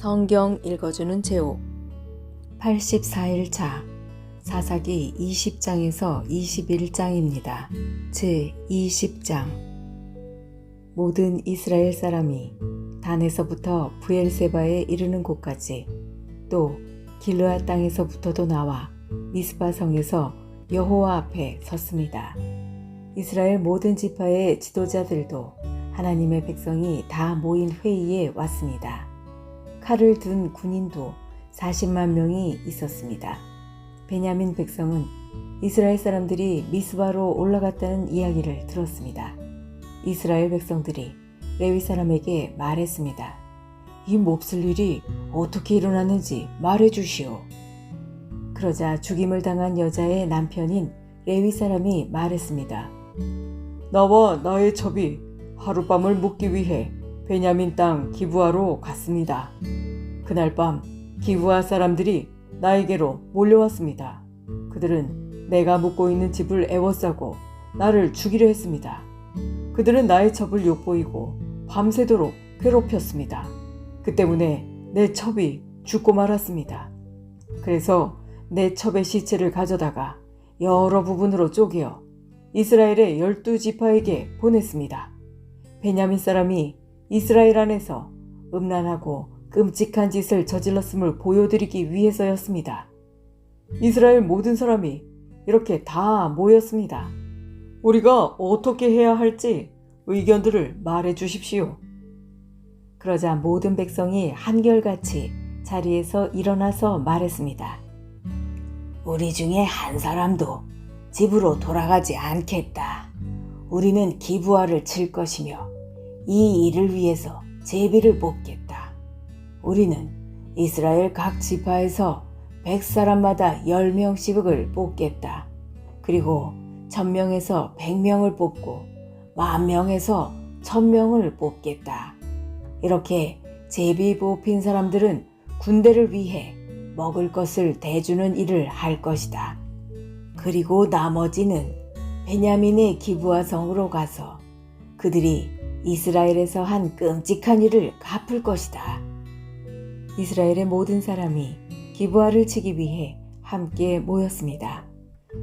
성경 읽어주는 제옥 84일차 사사기 20장에서 21장입니다. 제20장 모든 이스라엘 사람이 단에서부터 브엘세바에 이르는 곳까지 또 길르앗 땅에서부터도 나와 미스바 성에서 여호와 앞에 섰습니다. 이스라엘 모든 지파의 지도자들도 하나님의 백성이 다 모인 회의에 왔습니다. 칼을 든 군인도 40만 명이 있었습니다. 베냐민 백성은 이스라엘 사람들이 미스바로 올라갔다는 이야기를 들었습니다. 이스라엘 백성들이 레위 사람에게 말했습니다. 이 몹쓸 일이 어떻게 일어났는지 말해 주시오. 그러자 죽임을 당한 여자의 남편인 레위 사람이 말했습니다. 나와 나의 첩이 하룻밤을 묵기 위해 베냐민 땅 기브아로 갔습니다. 그날 밤 기브아 사람들이 나에게로 몰려왔습니다. 그들은 내가 묵고 있는 집을 애워싸고 나를 죽이려 했습니다. 그들은 나의 첩을 욕보이고 밤새도록 괴롭혔습니다. 그 때문에 내 첩이 죽고 말았습니다. 그래서 내 첩의 시체를 가져다가 여러 부분으로 쪼개어 이스라엘의 12지파에게 보냈습니다. 베냐민 사람이 이스라엘 안에서 음란하고 끔찍한 짓을 저질렀음을 보여드리기 위해서였습니다. 이스라엘 모든 사람이 이렇게 다 모였습니다. 우리가 어떻게 해야 할지 의견들을 말해 주십시오. 그러자 모든 백성이 한결같이 자리에서 일어나서 말했습니다. 우리 중에 한 사람도 집으로 돌아가지 않겠다. 우리는 기브아를 칠 것이며 이 일을 위해서 제비를 뽑겠다. 우리는 이스라엘 각 지파에서 100사람마다 10명씩을 뽑겠다. 그리고 1000명에서 100명을 뽑고 10,000명에서 1000명을 뽑겠다. 이렇게 제비 뽑힌 사람들은 군대를 위해 먹을 것을 대주는 일을 할 것이다. 그리고 나머지는 베냐민의 기브아 성으로 가서 그들이 이스라엘에서 한 끔찍한 일을 갚을 것이다. 이스라엘의 모든 사람이 기브아를 치기 위해 함께 모였습니다.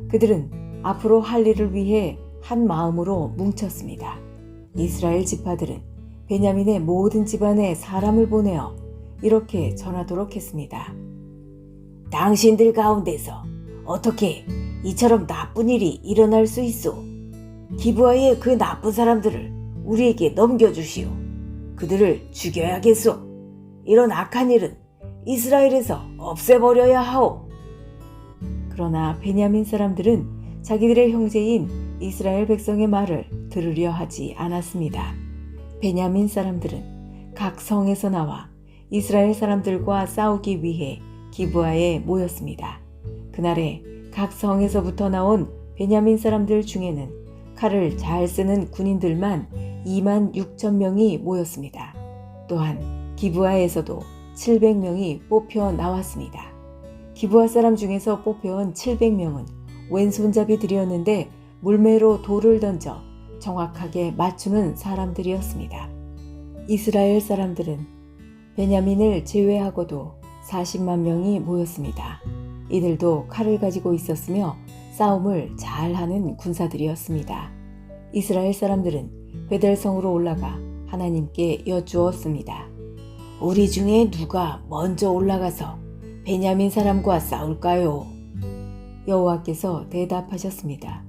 그들은 앞으로 할 일을 위해 한 마음으로 뭉쳤습니다. 이스라엘 지파들은 베냐민의 모든 집안에 사람을 보내어 이렇게 전하도록 했습니다. 당신들 가운데서 어떻게 이처럼 나쁜 일이 일어날 수 있소? 기브아의 그 나쁜 사람들을 우리에게 넘겨주시오. 그들을 죽여야겠소. 이런 악한 일은 이스라엘에서 없애버려야 하오. 그러나 베냐민 사람들은 자기들의 형제인 이스라엘 백성의 말을 들으려 하지 않았습니다. 베냐민 사람들은 각 성에서 나와 이스라엘 사람들과 싸우기 위해 기브아에 모였습니다. 그날에 각 성에서부터 나온 베냐민 사람들 중에는 칼을 잘 쓰는 군인들만 26,000명이 모였습니다. 또한 기브아에서도 700명이 뽑혀 나왔습니다. 기브아 사람 중에서 뽑혀온 700명은 왼손잡이들이었는데 물매로 돌을 던져 정확하게 맞추는 사람들이었습니다. 이스라엘 사람들은 베냐민을 제외하고도 40만 명이 모였습니다. 이들도 칼을 가지고 있었으며 싸움을 잘하는 군사들이었습니다. 이스라엘 사람들은 베델성으로 올라가 하나님께 여쭈었습니다. 우리 중에 누가 먼저 올라가서 베냐민 사람과 싸울까요? 여호와께서 대답하셨습니다.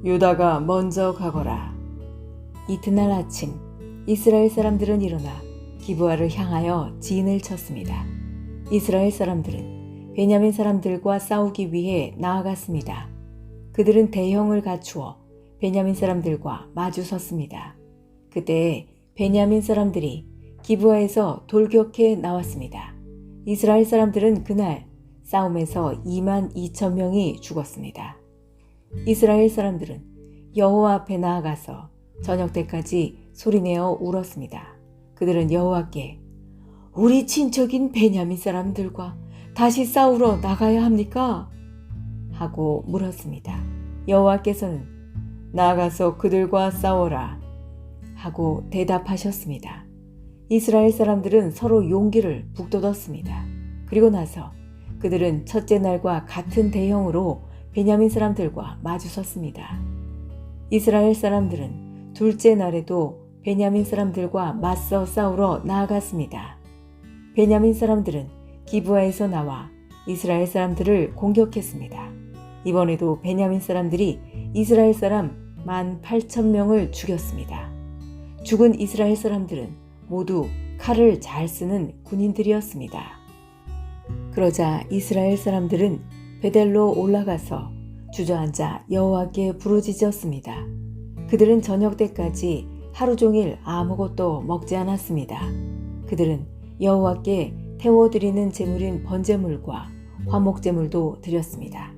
유다가 먼저 가거라. 이튿날 아침 이스라엘 사람들은 일어나 기브아를 향하여 진을 쳤습니다. 이스라엘 사람들은 베냐민 사람들과 싸우기 위해 나아갔습니다. 그들은 대형을 갖추어 베냐민 사람들과 마주 섰습니다. 그때 베냐민 사람들이 기브아에서 돌격해 나왔습니다. 이스라엘 사람들은 그날 싸움에서 22,000명이 죽었습니다. 이스라엘 사람들은 여호와 앞에 나아가서 저녁 때까지 소리내어 울었습니다. 그들은 여호와께 우리 친척인 베냐민 사람들과 다시 싸우러 나가야 합니까? 하고 물었습니다. 여호와께서는 나가서 그들과 싸워라 하고 대답하셨습니다. 이스라엘 사람들은 서로 용기를 북돋았습니다. 그리고 나서 그들은 첫째 날과 같은 대형으로 베냐민 사람들과 마주섰습니다. 이스라엘 사람들은 둘째 날에도 베냐민 사람들과 맞서 싸우러 나아갔습니다. 베냐민 사람들은 기브아에서 나와 이스라엘 사람들을 공격했습니다. 이번에도 베냐민 사람들이 이스라엘 사람 18,000명을 죽였습니다. 죽은 이스라엘 사람들은 모두 칼을 잘 쓰는 군인들이었습니다. 그러자 이스라엘 사람들은 베델로 올라가서 주저앉아 여호와께 부르짖었습니다. 그들은 저녁 때까지 하루 종일 아무것도 먹지 않았습니다. 그들은 여호와께 태워드리는 제물인 번제물과 화목제물도 드렸습니다.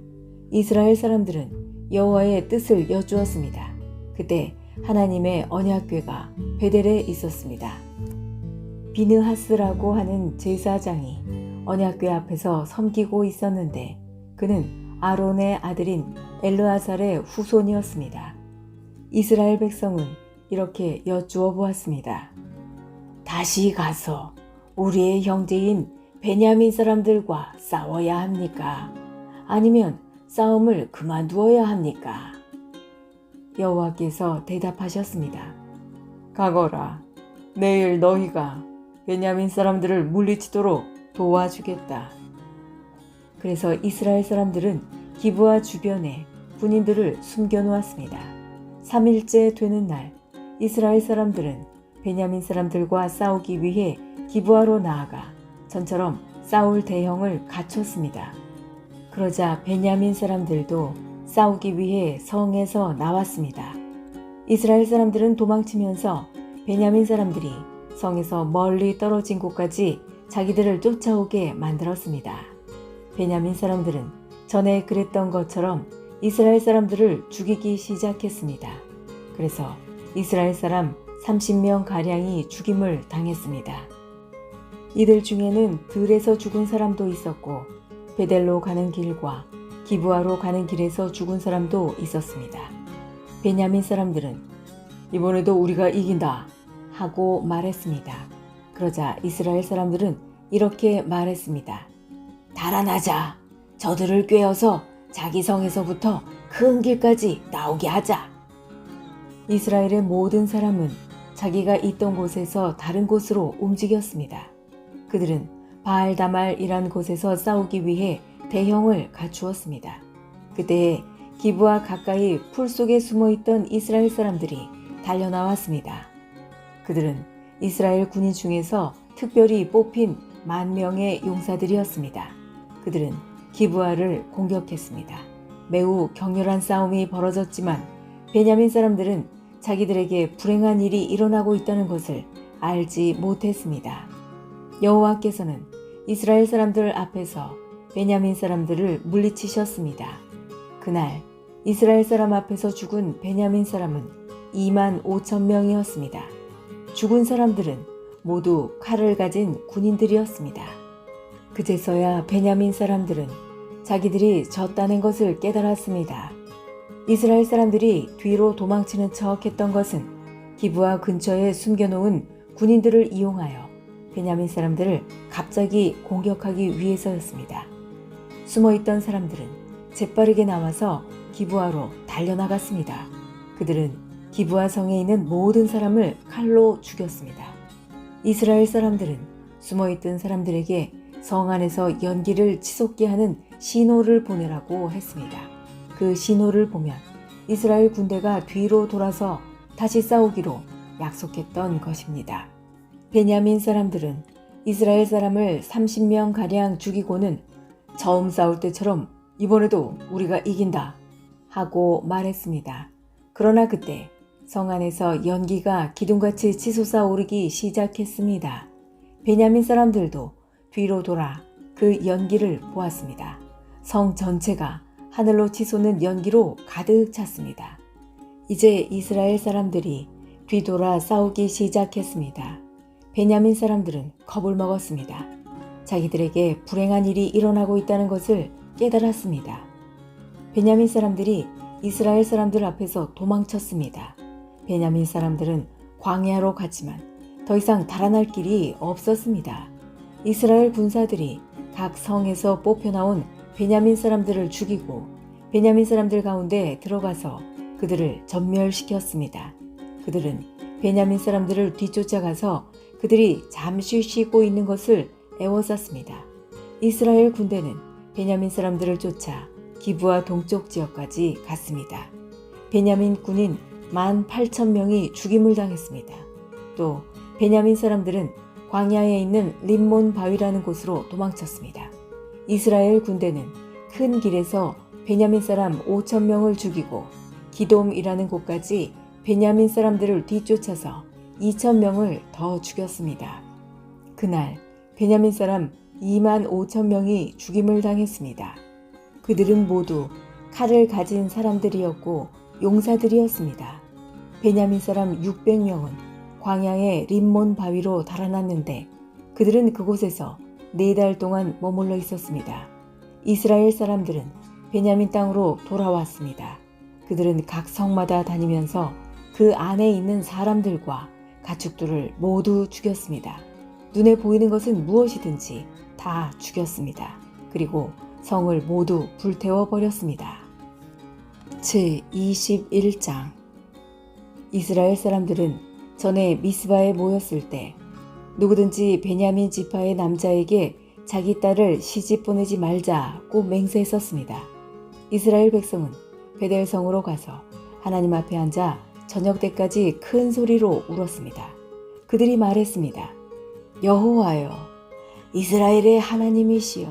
이스라엘 사람들은 여호와의 뜻을 여쭈었습니다. 그때 하나님의 언약궤가 베델에 있었습니다. 비느하스라고 하는 제사장이 언약궤 앞에서 섬기고 있었는데 그는 아론의 아들인 엘르아살의 후손이었습니다. 이스라엘 백성은 이렇게 여쭈어 보았습니다. 다시 가서 우리의 형제인 베냐민 사람들과 싸워야 합니까? 아니면 싸움을 그만두어야 합니까? 여호와께서 대답하셨습니다. 가거라. 내일 너희가 베냐민 사람들을 물리치도록 도와주겠다. 그래서 이스라엘 사람들은 기브아 주변에 군인들을 숨겨놓았습니다. 3일째 되는 날 이스라엘 사람들은 베냐민 사람들과 싸우기 위해 기브아로 나아가 전처럼 싸울 대형을 갖췄습니다. 그러자 베냐민 사람들도 싸우기 위해 성에서 나왔습니다. 이스라엘 사람들은 도망치면서 베냐민 사람들이 성에서 멀리 떨어진 곳까지 자기들을 쫓아오게 만들었습니다. 베냐민 사람들은 전에 그랬던 것처럼 이스라엘 사람들을 죽이기 시작했습니다. 그래서 이스라엘 사람 30명 가량이 죽임을 당했습니다. 이들 중에는 들에서 죽은 사람도 있었고 베델로 가는 길과 기브아로 가는 길에서 죽은 사람도 있었습니다. 베냐민 사람들은 이번에도 우리가 이긴다 하고 말했습니다. 그러자 이스라엘 사람들은 이렇게 말했습니다. 달아나자. 저들을 꿰어서 자기 성에서부터 큰 길까지 나오게 하자. 이스라엘의 모든 사람은 자기가 있던 곳에서 다른 곳으로 움직였습니다. 그들은 바알다말이란 곳에서 싸우기 위해 대형을 갖추었습니다. 그때 기브아 가까이 풀 속에 숨어있던 이스라엘 사람들이 달려나왔습니다. 그들은 이스라엘 군인 중에서 특별히 뽑힌 10,000명의 용사들이었습니다. 그들은 기브아를 공격했습니다. 매우 격렬한 싸움이 벌어졌지만 베냐민 사람들은 자기들에게 불행한 일이 일어나고 있다는 것을 알지 못했습니다. 여호와께서는 이스라엘 사람들 앞에서 베냐민 사람들을 물리치셨습니다. 그날 이스라엘 사람 앞에서 죽은 베냐민 사람은 25,000명이었습니다. 죽은 사람들은 모두 칼을 가진 군인들이었습니다. 그제서야 베냐민 사람들은 자기들이 졌다는 것을 깨달았습니다. 이스라엘 사람들이 뒤로 도망치는 척 했던 것은 기브아 근처에 숨겨놓은 군인들을 이용하여 베냐민 사람들을 갑자기 공격하기 위해서였습니다. 숨어있던 사람들은 재빠르게 나와서 기브아로 달려나갔습니다. 그들은 기브아 성에 있는 모든 사람을 칼로 죽였습니다. 이스라엘 사람들은 숨어있던 사람들에게 성 안에서 연기를 치솟게 하는 신호를 보내라고 했습니다. 그 신호를 보면 이스라엘 군대가 뒤로 돌아서 다시 싸우기로 약속했던 것입니다. 베냐민 사람들은 이스라엘 사람을 30명가량 죽이고는 처음 싸울 때처럼 이번에도 우리가 이긴다 하고 말했습니다. 그러나 그때 성 안에서 연기가 기둥같이 치솟아 오르기 시작했습니다. 베냐민 사람들도 뒤로 돌아 그 연기를 보았습니다. 성 전체가 하늘로 치솟는 연기로 가득 찼습니다. 이제 이스라엘 사람들이 뒤돌아 싸우기 시작했습니다. 베냐민 사람들은 겁을 먹었습니다. 자기들에게 불행한 일이 일어나고 있다는 것을 깨달았습니다. 베냐민 사람들이 이스라엘 사람들 앞에서 도망쳤습니다. 베냐민 사람들은 광야로 갔지만 더 이상 달아날 길이 없었습니다. 이스라엘 군사들이 각 성에서 뽑혀나온 베냐민 사람들을 죽이고 베냐민 사람들 가운데 들어가서 그들을 전멸시켰습니다. 그들은 베냐민 사람들을 뒤쫓아가서 그들이 잠시 쉬고 있는 것을 애워쌌습니다. 이스라엘 군대는 베냐민 사람들을 쫓아 기브와 동쪽 지역까지 갔습니다. 베냐민 군인 18,000명이 죽임을 당했습니다. 또 베냐민 사람들은 광야에 있는 림몬 바위라는 곳으로 도망쳤습니다. 이스라엘 군대는 큰 길에서 베냐민 사람 5,000명을 죽이고 기돔이라는 곳까지 베냐민 사람들을 뒤쫓아서 2,000명을 더 죽였습니다. 그날 베냐민 사람 25,000명이 죽임을 당했습니다. 그들은 모두 칼을 가진 사람들이었고 용사들이었습니다. 베냐민 사람 600명은 광야의 림몬 바위로 달아났는데 그들은 그곳에서 4달 동안 머물러 있었습니다. 이스라엘 사람들은 베냐민 땅으로 돌아왔습니다. 그들은 각 성마다 다니면서 그 안에 있는 사람들과 가축들을 모두 죽였습니다. 눈에 보이는 것은 무엇이든지 다 죽였습니다. 그리고 성을 모두 불태워 버렸습니다. 제21장 이스라엘 사람들은 전에 미스바에 모였을 때 누구든지 베냐민 지파의 남자에게 자기 딸을 시집 보내지 말자고 맹세했었습니다. 이스라엘 백성은 베델성으로 가서 하나님 앞에 앉아 저녁 때까지 큰 소리로 울었습니다. 그들이 말했습니다. 여호와여, 이스라엘의 하나님이시여,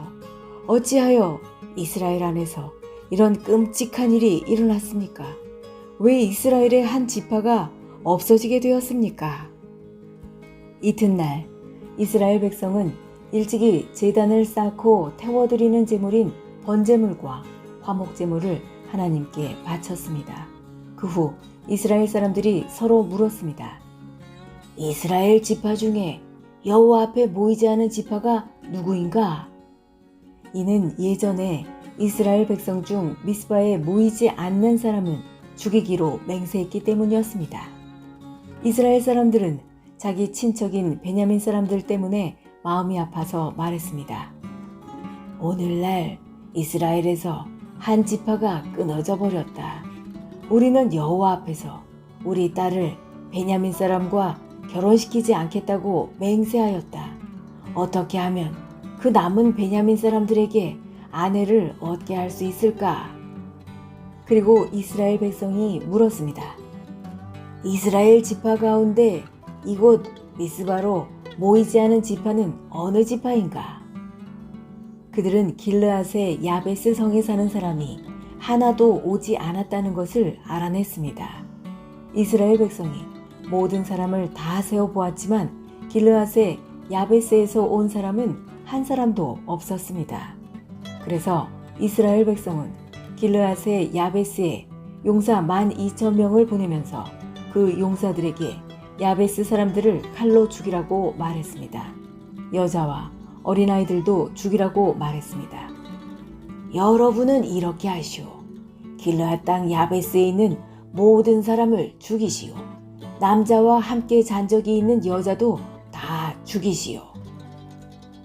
어찌하여 이스라엘 안에서 이런 끔찍한 일이 일어났습니까? 왜 이스라엘의 한 지파가 없어지게 되었습니까? 이튿날 이스라엘 백성은 일찍이 제단을 쌓고 태워드리는 제물인 번제물과 화목제물을 하나님께 바쳤습니다. 그 후 이스라엘 사람들이 서로 물었습니다. 이스라엘 지파 중에 여호와 앞에 모이지 않은 지파가 누구인가? 이는 예전에 이스라엘 백성 중 미스바에 모이지 않는 사람은 죽이기로 맹세했기 때문이었습니다. 이스라엘 사람들은 자기 친척인 베냐민 사람들 때문에 마음이 아파서 말했습니다. 오늘날 이스라엘에서 한 지파가 끊어져 버렸다. 우리는 여호와 앞에서 우리 딸을 베냐민 사람과 결혼시키지 않겠다고 맹세하였다. 어떻게 하면 그 남은 베냐민 사람들에게 아내를 얻게 할 수 있을까? 그리고 이스라엘 백성이 물었습니다. 이스라엘 지파 가운데 이곳 미스바로 모이지 않은 지파는 어느 지파인가? 그들은 길르앗의 야베스 성에 사는 사람이 하나도 오지 않았다는 것을 알아냈습니다. 이스라엘 백성이 모든 사람을 다 세어보았지만 길르앗의 야베스에서 온 사람은 한 사람도 없었습니다. 그래서 이스라엘 백성은 길르앗의 야베스에 용사 12,000명을 보내면서 그 용사들에게 야베스 사람들을 칼로 죽이라고 말했습니다. 여자와 어린아이들도 죽이라고 말했습니다. 여러분은 이렇게 하시오. 길르앗 땅 야베스에 있는 모든 사람을 죽이시오. 남자와 함께 잔 적이 있는 여자도 다 죽이시오.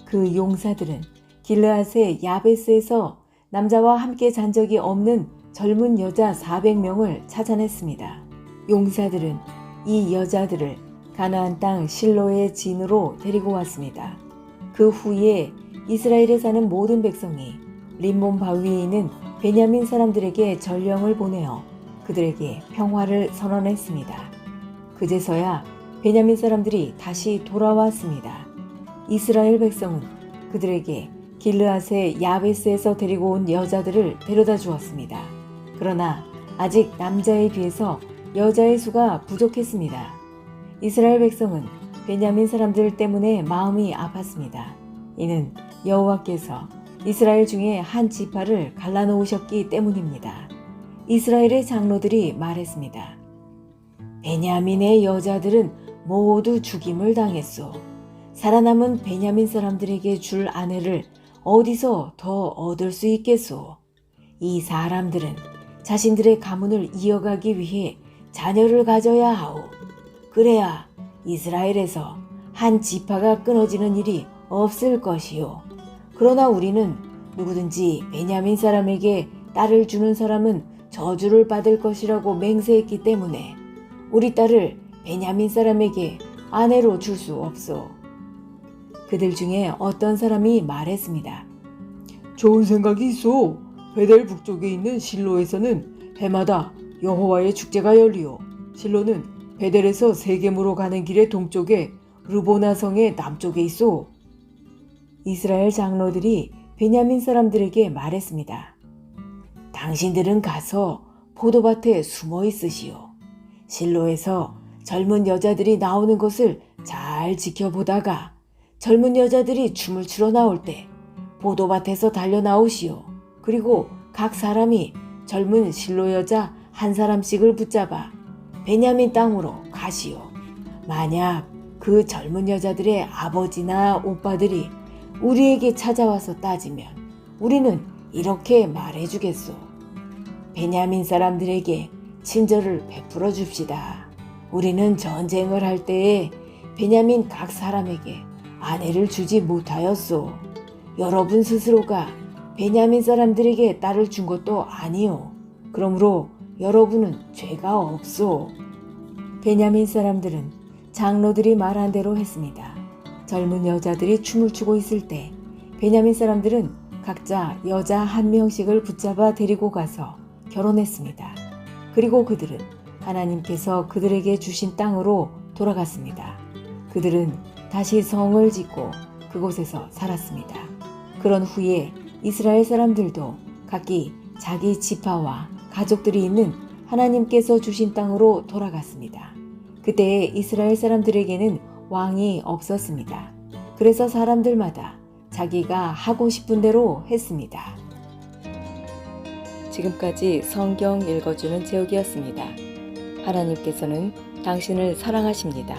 그 용사들은 길르앗의 야베스에서 남자와 함께 잔 적이 없는 젊은 여자 400명을 찾아냈습니다. 용사들은 이 여자들을 가나안 땅 실로의 진으로 데리고 왔습니다. 그 후에 이스라엘에 사는 모든 백성이 림몬 바위에 있는 베냐민 사람들에게 전령을 보내어 그들에게 평화를 선언했습니다. 그제서야 베냐민 사람들이 다시 돌아왔습니다. 이스라엘 백성은 그들에게 길르앗의 야베스에서 데리고 온 여자들을 데려다 주었습니다. 그러나 아직 남자에 비해서 여자의 수가 부족했습니다. 이스라엘 백성은 베냐민 사람들 때문에 마음이 아팠습니다. 이는 여호와께서 이스라엘 중에 한 지파를 갈라놓으셨기 때문입니다. 이스라엘의 장로들이 말했습니다. 베냐민의 여자들은 모두 죽임을 당했소. 살아남은 베냐민 사람들에게 줄 아내를 어디서 더 얻을 수 있겠소? 이 사람들은 자신들의 가문을 이어가기 위해 자녀를 가져야 하오. 그래야 이스라엘에서 한 지파가 끊어지는 일이 없을 것이요. 그러나 우리는 누구든지 베냐민 사람에게 딸을 주는 사람은 저주를 받을 것이라고 맹세했기 때문에 우리 딸을 베냐민 사람에게 아내로 줄 수 없소. 그들 중에 어떤 사람이 말했습니다. 좋은 생각이 있어. 베델 북쪽에 있는 실로에서는 해마다 여호와의 축제가 열리오. 실로는 베델에서 세겜으로 가는 길의 동쪽에 르보나 성의 남쪽에 있어. 이스라엘 장로들이 베냐민 사람들에게 말했습니다. 당신들은 가서 포도밭에 숨어 있으시오. 실로에서 젊은 여자들이 나오는 것을 잘 지켜보다가 젊은 여자들이 춤을 추러 나올 때 포도밭에서 달려 나오시오. 그리고 각 사람이 젊은 실로 여자 한 사람씩을 붙잡아 베냐민 땅으로 가시오. 만약 그 젊은 여자들의 아버지나 오빠들이 우리에게 찾아와서 따지면 우리는 이렇게 말해주겠소. 베냐민 사람들에게 친절을 베풀어 줍시다. 우리는 전쟁을 할 때에 베냐민 각 사람에게 아내를 주지 못하였소. 여러분 스스로가 베냐민 사람들에게 딸을 준 것도 아니오. 그러므로 여러분은 죄가 없소. 베냐민 사람들은 장로들이 말한 대로 했습니다. 젊은 여자들이 춤을 추고 있을 때 베냐민 사람들은 각자 여자 한 명씩을 붙잡아 데리고 가서 결혼했습니다. 그리고 그들은 하나님께서 그들에게 주신 땅으로 돌아갔습니다. 그들은 다시 성을 짓고 그곳에서 살았습니다. 그런 후에 이스라엘 사람들도 각기 자기 지파와 가족들이 있는 하나님께서 주신 땅으로 돌아갔습니다. 그때 이스라엘 사람들에게는 왕이 없었습니다. 그래서 사람들마다 자기가 하고 싶은 대로 했습니다. 지금까지 성경 읽어주는 제옥이었습니다. 하나님께서는 당신을 사랑하십니다.